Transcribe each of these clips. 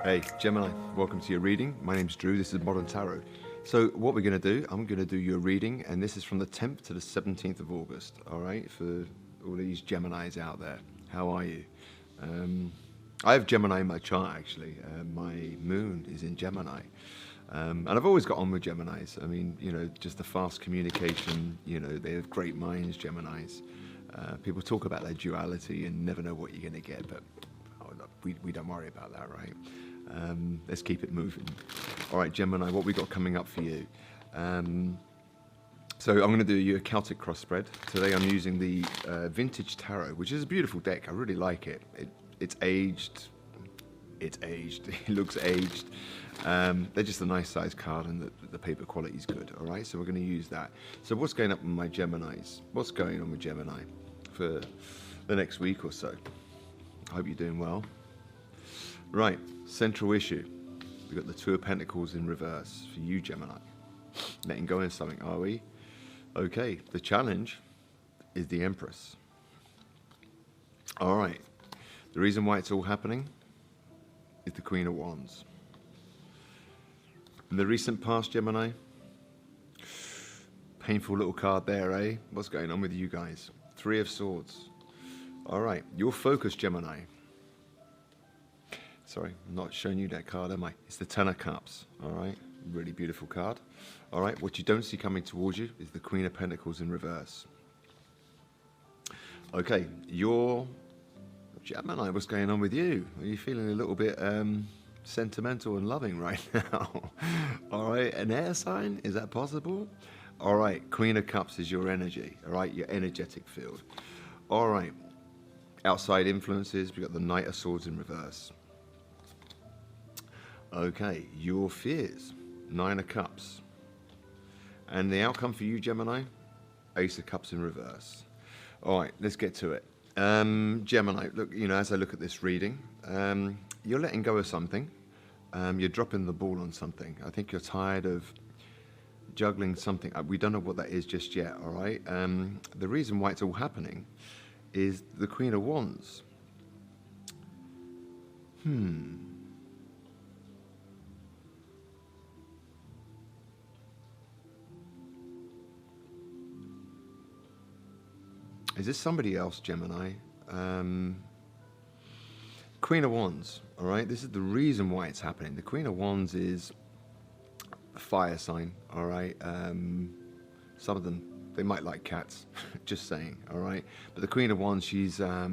Hey, Gemini, welcome to your reading. My name's Drew, this is Modern Tarot. So what we're going to do, I'm going to do your reading, and this is from the 10th to the 17th of August, all right, for all these Geminis out there. How are you? I have Gemini in my chart, actually. My moon is in Gemini. And I've always got on with Geminis. I mean, you know, just the fast communication, you know, they have great minds, Geminis. People talk about their duality and never know what you're going to get, but we don't worry about that, right? Let's keep it moving. All right, Gemini, what we got coming up for you? So I'm going to do you a Celtic cross spread. Today I'm using the Vintage Tarot, which is a beautiful deck. I really like it. It's aged. It's aged. It looks aged. They're just a nice size card, and the paper quality is good. All right, so we're going to use that. So what's going up with my Geminis? What's going on with Gemini for the next week or so? I hope you're doing well. Right, central issue. We've got the Two of Pentacles in reverse for you, Gemini. Letting go of something, are we? Okay, the challenge is the Empress. All right, the reason why it's all happening is the Queen of Wands. In the recent past, Gemini, painful little card there, eh? What's going on with you guys? Three of Swords. All right, your focus, Gemini. Sorry, I'm not showing you that card, am I? It's the Ten of Cups, all right? Really beautiful card. All right, what you don't see coming towards you is the Queen of Pentacles in reverse. Okay, your Gemini, what's going on with you? Are you feeling a little bit sentimental and loving right now? All right, an air sign, is that possible? All right, Queen of Cups is your energy, all right, your energetic field. All right, outside influences, we've got the Knight of Swords in reverse. Okay, your fears, Nine of Cups. And the outcome for you, Gemini, Ace of Cups in reverse. All right, let's get to it. Gemini, look, you know, as I look at this reading, you're letting go of something. You're dropping the ball on something. I think you're tired of juggling something. We don't know what that is just yet, all right? The reason why it's all happening is the Queen of Wands. Is this somebody else, Gemini? Queen of Wands, all right? This is the reason why it's happening. The Queen of Wands is a fire sign, all right? Some of them, they might like cats, just saying, all right? But the Queen of Wands, she's a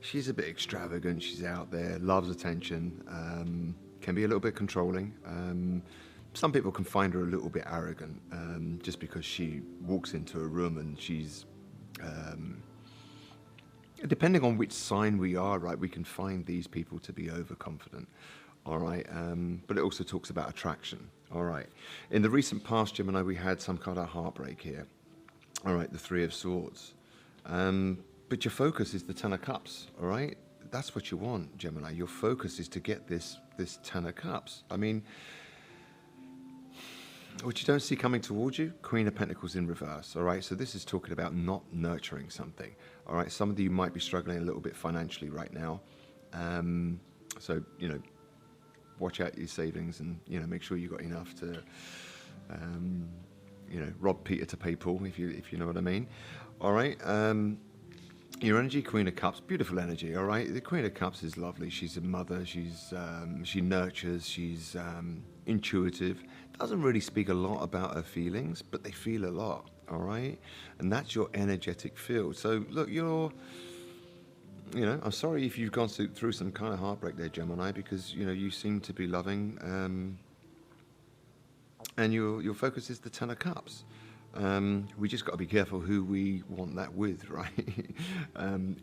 bit extravagant. She's out there, loves attention, can be a little bit controlling. Some people can find her a little bit arrogant, just because she walks into a room and she's depending on which sign we are, right, we can find these people to be overconfident, all right, but it also talks about attraction, all right. In the recent past, Gemini, we had some kind of heartbreak here, all right, the Three of Swords, but your focus is the Ten of Cups, all right. That's what you want, Gemini. Your focus is to get this Ten of Cups. I mean, what you don't see coming towards you, Queen of Pentacles in reverse, all right? So this is talking about not nurturing something, all right? Some of you might be struggling a little bit financially right now. So, you know, watch out your savings and, you know, make sure you've got enough to, you know, rob Peter to pay Paul, if you know what I mean. All right, your energy, Queen of Cups, beautiful energy, all right? The Queen of Cups is lovely. She's a mother. She nurtures. She's intuitive. Doesn't really speak a lot about her feelings, but they feel a lot, all right? And that's your energetic field. So, look, you know, I'm sorry if you've gone through some kind of heartbreak there, Gemini, because, you know, you seem to be loving, and your focus is the Ten of Cups. We just got to be careful who we want that with, right?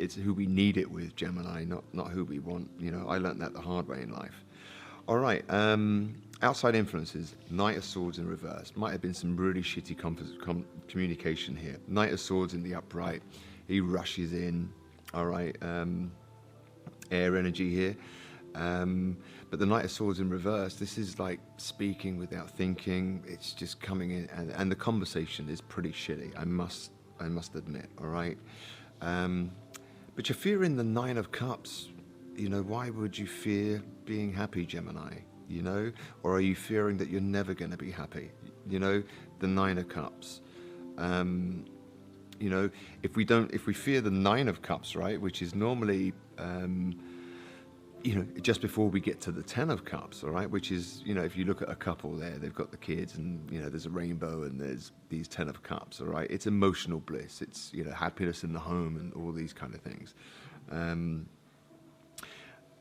It's who we need it with, Gemini, not who we want. You know, I learned that the hard way in life. All right, outside influences, Knight of Swords in reverse. Might have been some really shitty communication here. Knight of Swords in the upright. He rushes in, all right, air energy here. But the Knight of Swords in reverse, this is like speaking without thinking. It's just coming in, and the conversation is pretty shitty, I must admit, all right? But you're fearing the Nine of Cups why would you fear being happy, Gemini? Or are you fearing that you're never going to be happy? The Nine of Cups. If we fear the Nine of Cups, right, which is normally, just before we get to the Ten of Cups, all right, which is, if you look at a couple there, they've got the kids and, there's a rainbow and there's these Ten of Cups, all right. It's emotional bliss. It's, happiness in the home and all these kind of things.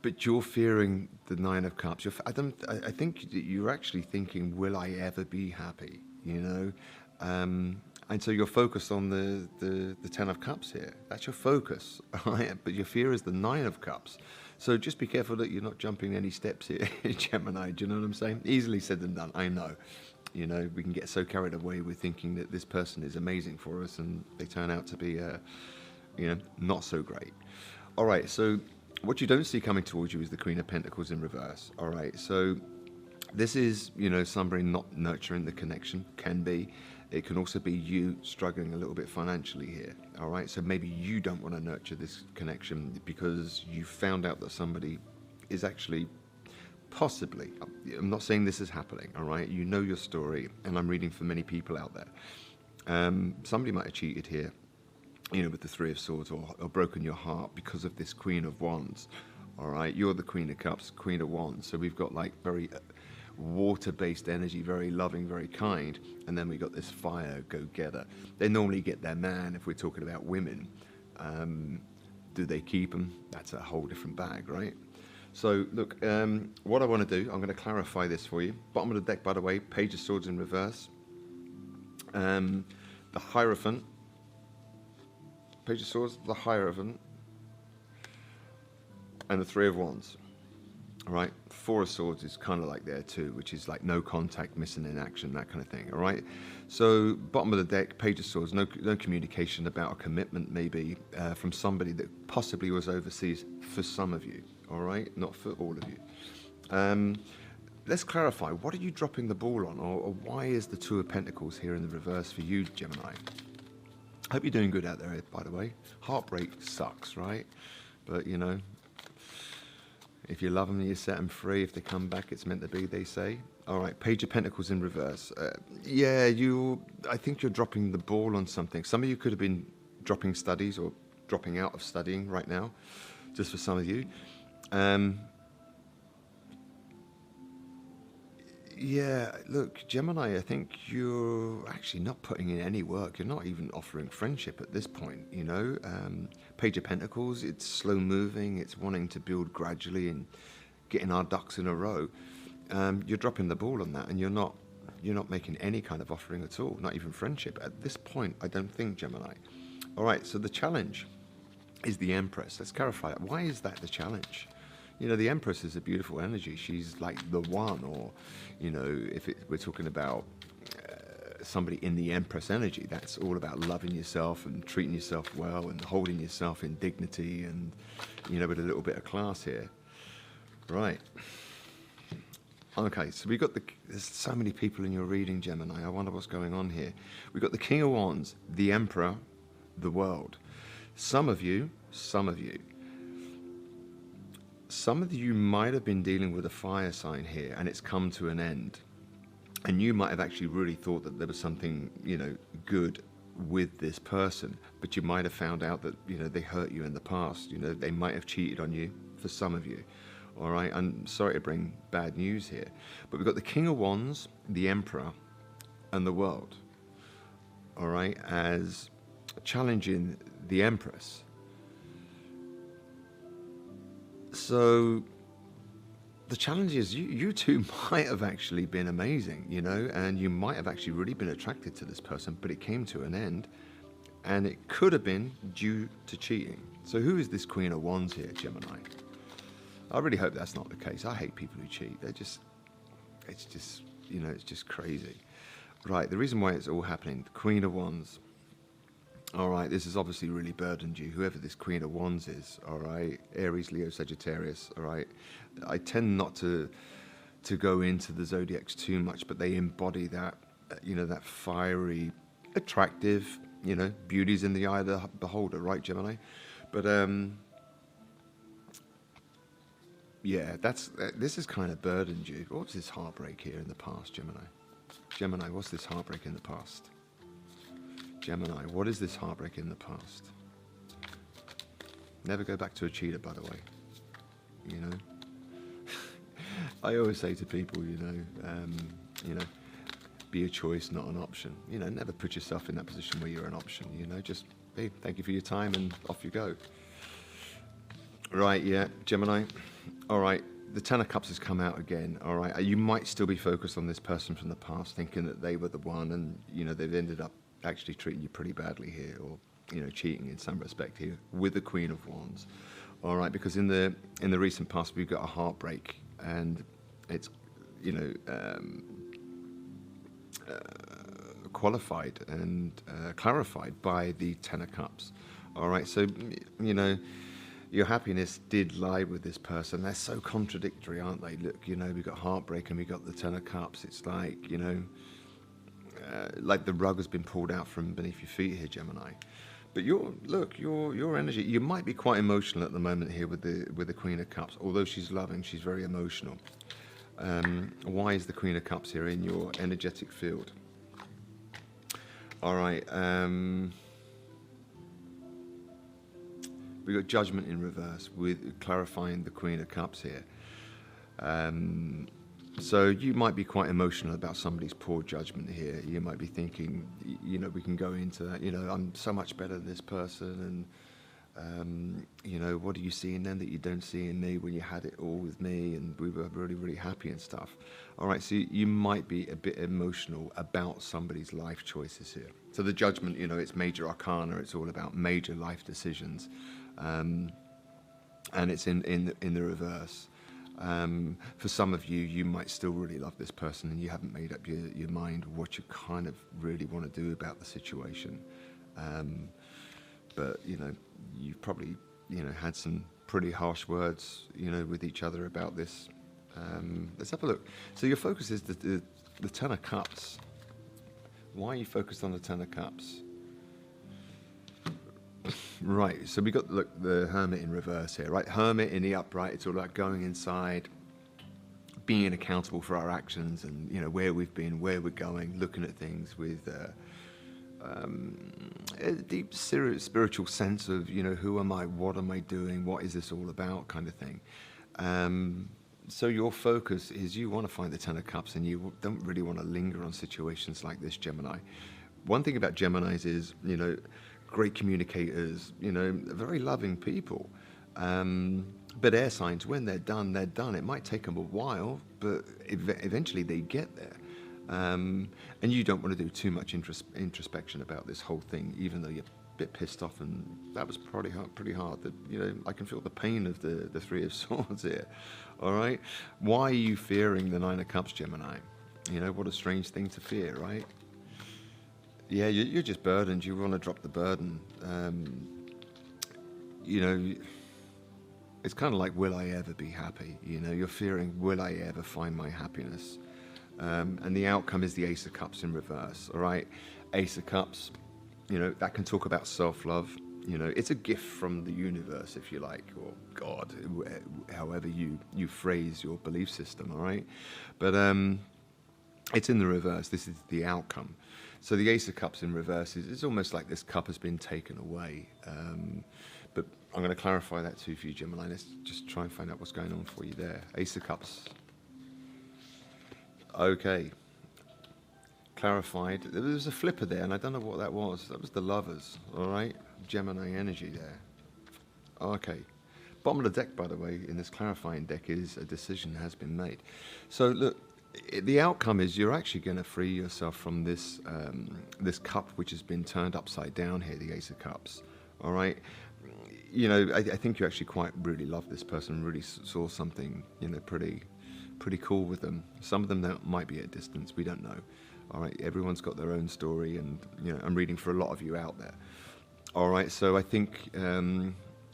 But you're fearing the Nine of Cups. I think you're actually thinking, will I ever be happy? And so you're focused on the Ten of Cups here. That's your focus, right? But your fear is the Nine of Cups. So just be careful that you're not jumping any steps here, Gemini. Do you know what I'm saying? Easily said than done, I know. We can get so carried away with thinking that this person is amazing for us and they turn out to be, not so great. All right, so what you don't see coming towards you is the Queen of Pentacles in reverse. All right, so this is, somebody not nurturing the connection, can be. It can also be you struggling a little bit financially here, all right? So maybe you don't want to nurture this connection because you found out that somebody is actually possibly, I'm not saying this is happening, all right? You know your story, and I'm reading for many people out there. Somebody might have cheated here, with the Three of Swords or broken your heart because of this Queen of Wands, all right? You're the Queen of Cups, Queen of Wands, so we've got like very water-based energy, very loving, very kind, and then we got this fire go-getter. They normally get their man. If we're talking about women, do they keep them? That's a whole different bag, right? So look, what I want to do, I'm going to clarify this for you. Bottom of the deck, by the way, Page of Swords in reverse, the Hierophant, Page of Swords, the Hierophant, and the Three of Wands. All right, Four of Swords is kind of like there too, which is like no contact, missing in action, that kind of thing. All right, so bottom of the deck, Page of Swords, no communication about a commitment, maybe from somebody that possibly was overseas for some of you. All right, not for all of you. Let's clarify. What are you dropping the ball on, or why is the Two of Pentacles here in the reverse for you, Gemini? Hope you're doing good out there, by the way. Heartbreak sucks, right? But if you love them, you set them free. If they come back, it's meant to be, they say. All right, Page of Pentacles in reverse. I think you're dropping the ball on something. Some of you could have been dropping studies or dropping out of studying right now, just for some of you. Look, Gemini, I think you're actually not putting in any work. You're not even offering friendship at this point, Page of Pentacles, it's slow moving, it's wanting to build gradually and getting our ducks in a row. You're dropping the ball on that, and you're not making any kind of offering at all, not even friendship. At this point, I don't think, Gemini. All right, so the challenge is the Empress. Let's clarify it. Why is that the challenge? The Empress is a beautiful energy. She's like the one, or, if we're talking about somebody in the Empress energy, that's all about loving yourself and treating yourself well and holding yourself in dignity and, with a little bit of class here. Right. Okay, so there's so many people in your reading, Gemini. I wonder what's going on here. We've got the King of Wands, the Emperor, the World. Some of you might have been dealing with a fire sign here, and it's come to an end. And you might have actually really thought that there was something, good with this person, but you might have found out that, they hurt you in the past. They might have cheated on you, for some of you. All right, I'm sorry to bring bad news here, but we've got the King of Wands, the Emperor, and the World. All right, as challenging the Empress. So the challenge is you two might have actually been amazing, and you might have actually really been attracted to this person, but it came to an end, and it could have been due to cheating. So who is this Queen of Wands here, Gemini? I really hope that's not the case. I hate people who cheat. It's just crazy. Right, the reason why it's all happening, the Queen of Wands. All right, this has obviously really burdened you, whoever this Queen of Wands is, all right? Aries, Leo, Sagittarius, all right? I tend not to go into the zodiacs too much, but they embody that, that fiery, attractive, beauty's in the eye of the beholder, right, Gemini? But Yeah, this has kind of burdened you. What's this heartbreak here in the past, Gemini? Gemini, what's this heartbreak in the past? Gemini, what is this heartbreak in the past? Never go back to a cheater, by the way. You know, I always say to people, be a choice, not an option. You know, never put yourself in that position where you're an option. You know, just hey, thank you for your time, and off you go. Right, yeah, Gemini. All right, the Ten of Cups has come out again. All right, you might still be focused on this person from the past, thinking that they were the one, and they've ended up actually treating you pretty badly here, or cheating in some respect here with the Queen of Wands. All right, because in the recent past we've got a heartbreak, and it's qualified and clarified by the Ten of Cups. All right, so your happiness did lie with this person. They're so contradictory, aren't they? Look, we've got heartbreak and we've got the Ten of Cups. It's like, like the rug has been pulled out from beneath your feet here, Gemini. But your energy, you might be quite emotional at the moment here with the Queen of Cups. Although she's loving, she's very emotional. Why is the Queen of Cups here in your energetic field? All right. We've got Judgment in reverse with clarifying the Queen of Cups here. So you might be quite emotional about somebody's poor judgment here. You might be thinking, we can go into that, I'm so much better than this person, and, what do you see in them that you don't see in me when you had it all with me and we were really, really happy and stuff. All right, so you might be a bit emotional about somebody's life choices here. So the Judgment, it's major arcana, it's all about major life decisions, and it's in the reverse. For some of you, you might still really love this person and you haven't made up your mind what you kind of really want to do about the situation. But, you've probably, had some pretty harsh words, with each other about this. Let's have a look. So your focus is the Ten of Cups. Why are you focused on the Ten of Cups? Right, so we got the Hermit in reverse here, right? Hermit in the upright, it's all about going inside, being accountable for our actions, and where we've been, where we're going, looking at things with a deep spiritual sense of who am I, what am I doing, what is this all about, kind of thing. So your focus is you want to find the Ten of Cups, and you don't really want to linger on situations like this, Gemini. One thing about Geminis is great communicators, very loving people. But air signs, when they're done, they're done. It might take them a while, but eventually they get there. And you don't want to do too much introspection about this whole thing, even though you're a bit pissed off. And that was pretty hard. That I can feel the pain of the Three of Swords here. All right, why are you fearing the Nine of Cups, Gemini? What a strange thing to fear, right? Yeah, you're just burdened. You want to drop the burden. It's kind of like, will I ever be happy? You're fearing, will I ever find my happiness? And the outcome is the Ace of Cups in reverse, all right? Ace of Cups, that can talk about self-love. It's a gift from the universe, if you like, or God, however you phrase your belief system, all right? But it's in the reverse. This is the outcome. So the Ace of Cups in reverse is almost like this cup has been taken away. But I'm going to clarify that too for you, Gemini. Let's just try and find out what's going on for you there. Ace of Cups. Okay. Clarified. There was a flipper there, and I don't know what that was. That was the Lovers, all right? Gemini energy there. Okay. Bottom of the deck, by the way, in this clarifying deck is a decision has been made. So look, the outcome is you're actually going to free yourself from this this cup which has been turned upside down here, the Ace of Cups. All right, I think you actually quite really love this person, really saw something pretty cool with them. Some of them that might be at a distance, we don't know. All right, everyone's got their own story, and I'm reading for a lot of you out there. All right, so I think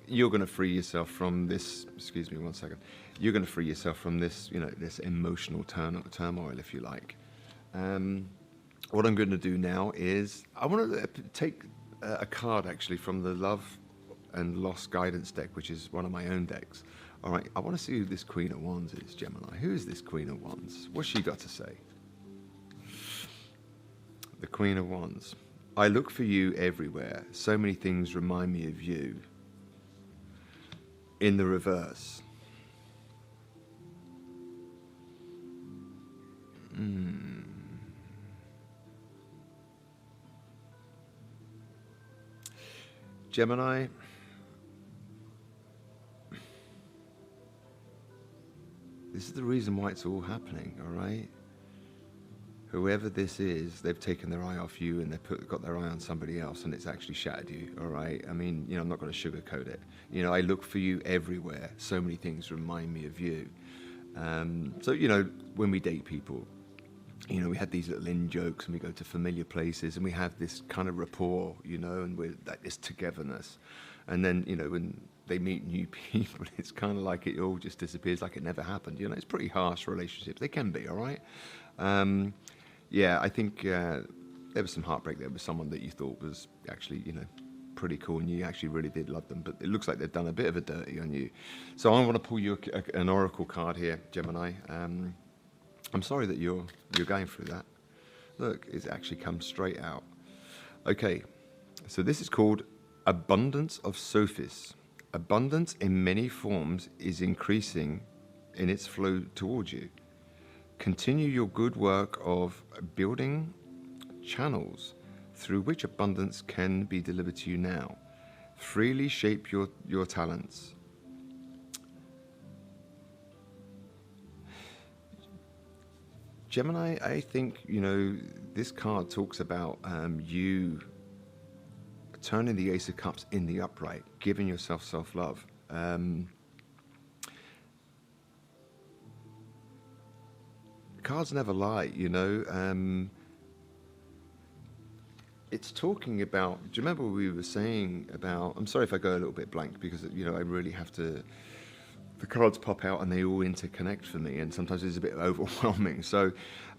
you're going to free yourself from this. Excuse me, one second. You're going to free yourself from this, this emotional turmoil, if you like. What I'm going to do now is I want to take a card actually from the Love and Loss Guidance deck, which is one of my own decks. All right, I want to see who this Queen of Wands is, Gemini. Who is this Queen of Wands? What's she got to say? The Queen of Wands. I look for you everywhere. So many things remind me of you. In the reverse. Gemini. This is the reason why it's all happening, all right? Whoever this is, they've taken their eye off you and they've got their eye on somebody else, and it's actually shattered you, all right? I mean, I'm not going to sugarcoat it. I look for you everywhere. So many things remind me of you. So, when we date people, we have these little in-jokes and we go to familiar places and we have this kind of rapport, and we're like this togetherness. And then, when they meet new people, it's kind of like it all just disappears like it never happened. It's pretty harsh relationships. They can be, all right? Yeah, I think there was some heartbreak there with someone that you thought was actually, pretty cool and you actually really did love them. But it looks like they've done a bit of a dirty on you. So I want to pull you an oracle card here, Gemini. I'm sorry that you're going through that. Look, it's actually come straight out. Okay, so this is called Abundance of Sophis. Abundance in many forms is increasing in its flow towards you. Continue your good work of building channels through which abundance can be delivered to you now. Freely shape your talents. Gemini, I think, this card talks about you turning the Ace of Cups in the upright, giving yourself self-love. Cards never lie, it's talking about, do you remember we were saying about, I'm sorry if I go a little bit blank because, I really have to, the cards pop out and they all interconnect for me, and sometimes it's a bit overwhelming. So, do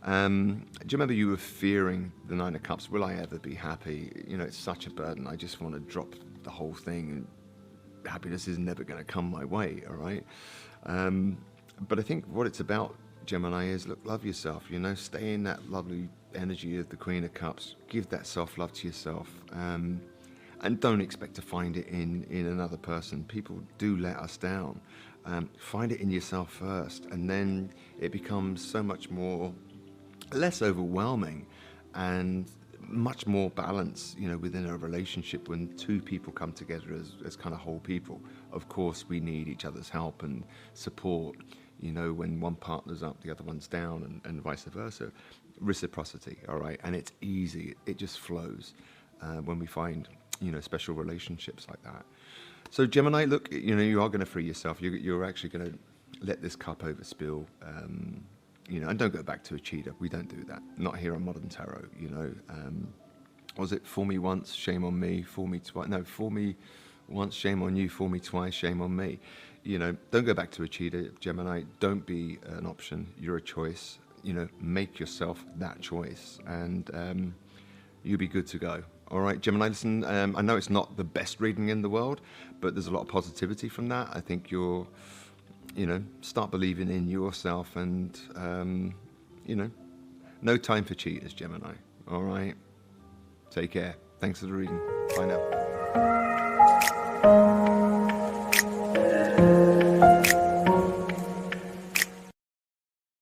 you remember you were fearing the Nine of Cups? Will I ever be happy? It's such a burden. I just want to drop the whole thing, and happiness is never going to come my way, all right? But I think what it's about, Gemini, is look, love yourself, stay in that lovely energy of the Queen of Cups, give that self-love to yourself, and don't expect to find it in another person. People do let us down. Find it in yourself first, and then it becomes so much less overwhelming and much more balance, within a relationship when two people come together as kind of whole people. Of course, we need each other's help and support, when one partner's up, the other one's down, and vice versa. Reciprocity, all right? And it's easy. It just flows when we find, special relationships like that. So Gemini, look, you are going to free yourself. You're actually going to let this cup overspill, and don't go back to a cheater. We don't do that. Not here on Modern Tarot, Was it fool me once, shame on me, fool me twice? No, fool me once, shame on you, fool me twice, shame on me. Don't go back to a cheater, Gemini. Don't be an option. You're a choice. Make yourself that choice, and you'll be good to go. All right, Gemini, listen, I know it's not the best reading in the world, but there's a lot of positivity from that. I think you're, start believing in yourself, and, no time for cheaters, Gemini. All right, take care. Thanks for the reading. Bye now.